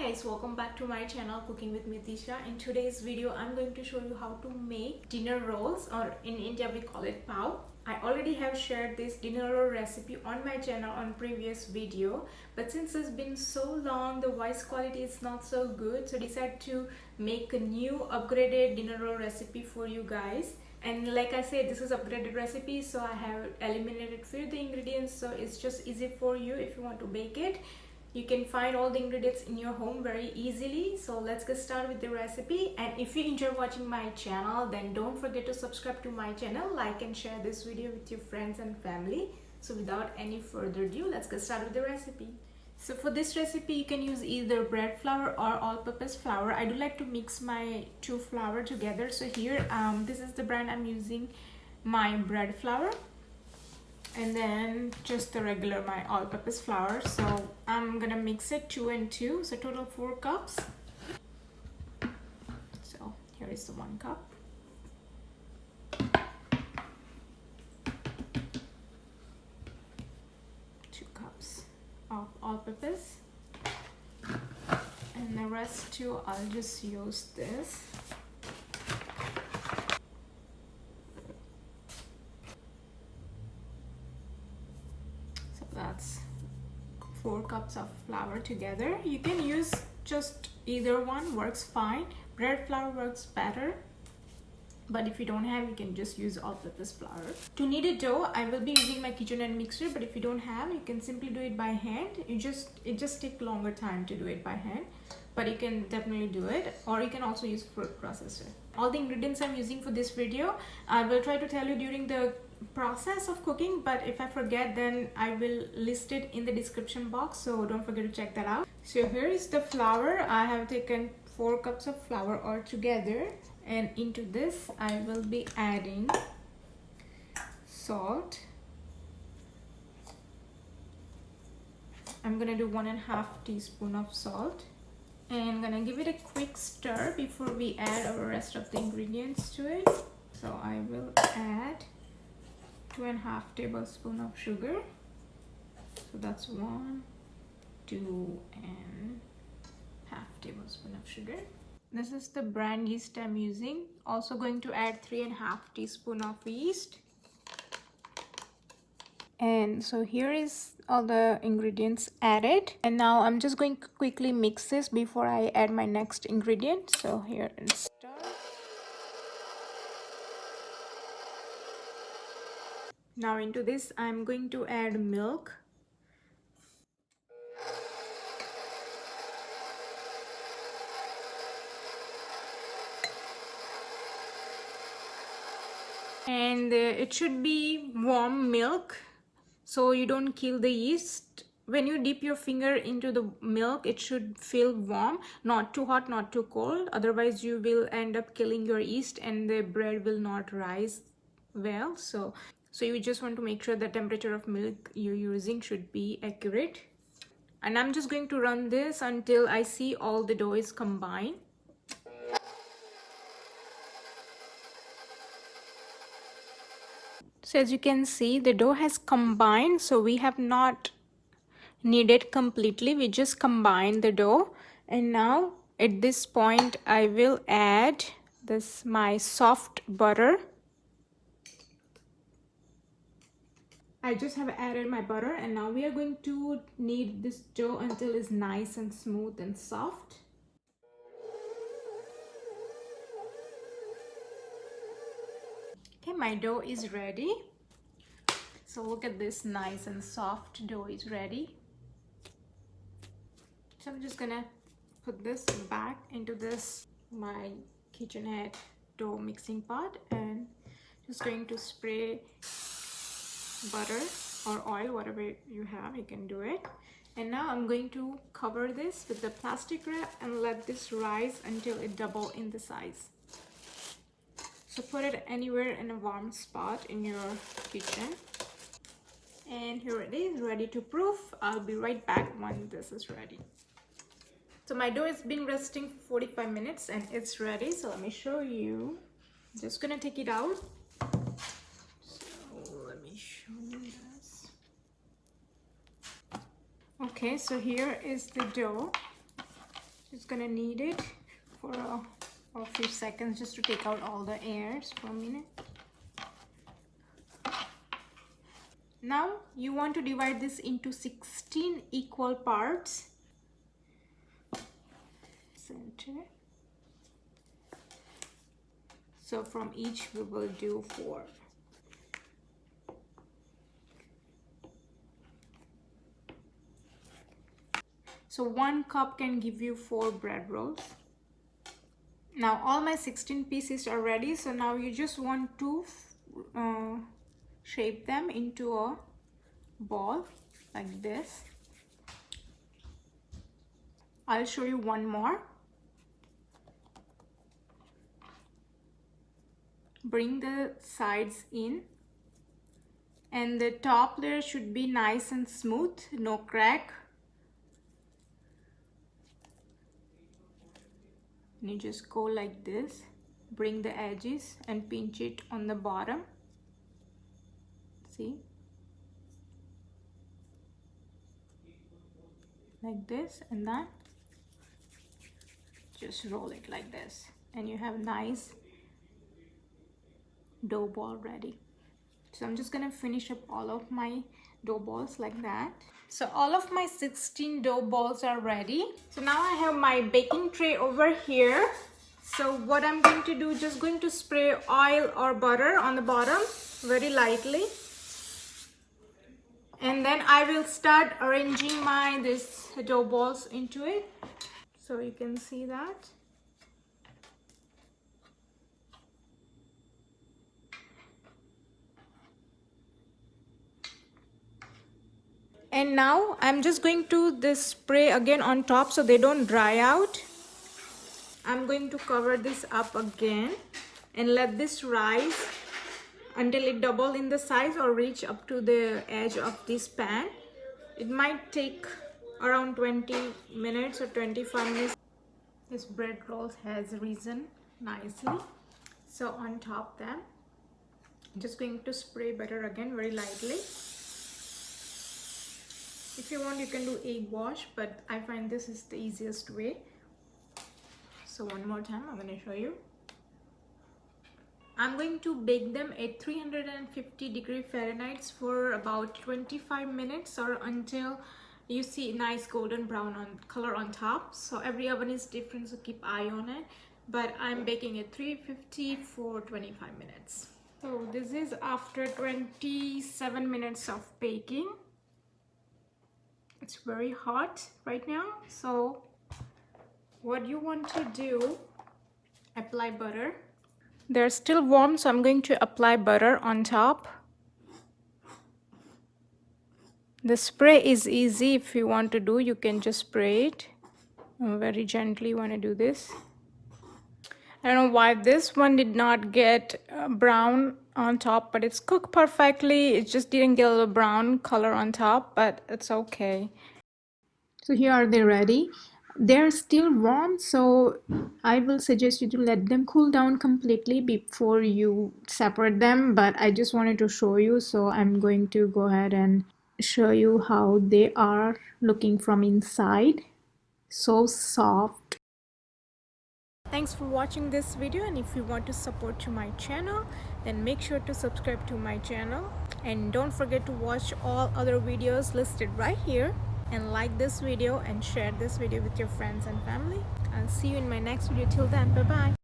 guys, welcome back to my channel Cooking with Mitisha. In today's video I'm going to show you how to make dinner rolls, or in India we call it pav. I already have shared this dinner roll recipe on my channel on previous video, but since it's been so long the voice quality is not so good, so I decided to make a new upgraded dinner roll recipe for you guys. And like I said, this is upgraded recipe, so I have eliminated few of the ingredients, so it's just easy for you if you want to bake it. You can find all the ingredients in your home very easily. So let's get started with the recipe. And if you enjoy watching my channel, then don't forget to subscribe to my channel, like and share this video with your friends and family. So without any further ado, let's get started with the recipe. So for this recipe, you can use either bread flour or all-purpose flour. I do like to mix my two flour together. So here, this is the brand I'm using, my bread flour. And then just the regular, my all-purpose flour. So I'm gonna mix it 2 and 2, so total 4 cups. So here is the 1 cup. Two cups of all-purpose, and the rest too I'll just use this. That's 4 cups of flour together. You can use just either one, works fine. Bread flour works better, but if you don't have, you can just use all-purpose flour. To knead a dough, I will be using my KitchenAid mixer, but if you don't have, you can simply do it by hand. It just takes longer time to do it by hand, but you can definitely do it, or you can also use food processor. All the ingredients I'm using for this video, I will try to tell you during the process of cooking, but if I forget, then I will list it in the description box, so don't forget to check that out. So here is the flour. I have taken 4 cups of flour all together, and into this I will be adding salt. I'm gonna do 1.5 teaspoon of salt, and I'm gonna give it a quick stir before we add our rest of the ingredients to it. So I will add 2.5 tablespoons of sugar. So that's 1, 2.5 tablespoons of sugar. This is the brand yeast I'm using. Also going to add 3.5 teaspoons of yeast. And so here is all the ingredients added, and now I'm just going to quickly mix this before I add my next ingredient. So here it's stir. Now into this I'm going to add milk. And it should be warm milk, so you don't kill the yeast. When you dip your finger into the milk, it should feel warm, not too hot, not too cold. Otherwise you will end up killing your yeast and the bread will not rise well. So you just want to make sure the temperature of milk you're using should be accurate. And I'm just going to run this until I see all the dough is combined. So as you can see, the dough has combined, so we have not kneaded completely, we just combined the dough. And now at this point I will add this, my soft butter. I just have added my butter, and now we are going to knead this dough until it's nice and smooth and soft. Okay, my dough is ready. So look at this, nice and soft dough is ready. So I'm just gonna put this back into this, my KitchenAid dough mixing pot, and just going to spray butter or oil, whatever you have, you can do it. And now I'm going to cover this with the plastic wrap and let this rise until it double in the size. So put it anywhere in a warm spot in your kitchen. And here it is, ready to proof. I'll be right back when this is ready. So my dough has been resting for 45 minutes and it's ready. So let me show you. I'm just gonna take it out. So let me show you this. Okay, so here is the dough. just gonna knead it for a few seconds just to take out all the airs for a minute. Now you want to divide this into 16 equal parts. Center. So from each we will do 4. So 1 cup can give you 4 bread rolls. Now all my 16 pieces are ready. So now you just want to shape them into a ball like this. I'll show you one more. Bring the sides in, and the top layer should be nice and smooth, no crack. And you just go like this, bring the edges and pinch it on the bottom. See? Like this, and then just roll it like this, and you have nice dough ball ready. So I'm just gonna finish up all of my dough balls like that. So all of my 16 dough balls are ready. So now I have my baking tray over here. So what I'm going to do, just going to spray oil or butter on the bottom very lightly, and then I will start arranging this dough balls into it. So you can see that. And now I'm just going to spray again on top so they don't dry out. I'm going to cover this up again and let this rise until it double in the size or reach up to the edge of this pan. It might take around 20 minutes or 25 minutes. This bread roll has risen nicely. So on top them, I'm just going to spray butter again very lightly. If you want, you can do egg wash, but I find this is the easiest way. So one more time, I'm going to show you. I'm going to bake them at 350 degree Fahrenheit for about 25 minutes or until you see nice golden brown color on top. So every oven is different, so keep eye on it. But I'm baking at 350 for 25 minutes. So this is after 27 minutes of baking. It's very hot right now. So what you want to do, apply butter. They're still warm, so I'm going to apply butter on top. The spray is easy. If you want to do, you can just spray it. Very gently you want to do this. I don't know why this one did not get brown on top, but it's cooked perfectly. It just didn't get a little brown color on top, but it's okay. So here are they ready. They're still warm, so I will suggest you to let them cool down completely before you separate them, but I just wanted to show you, so I'm going to go ahead and show you how they are looking from inside. So soft. Thanks for watching this video, and if you want to support to my channel, then make sure to subscribe to my channel, and don't forget to watch all other videos listed right here, and like this video and share this video with your friends and family. I'll see you in my next video. Till then, bye bye.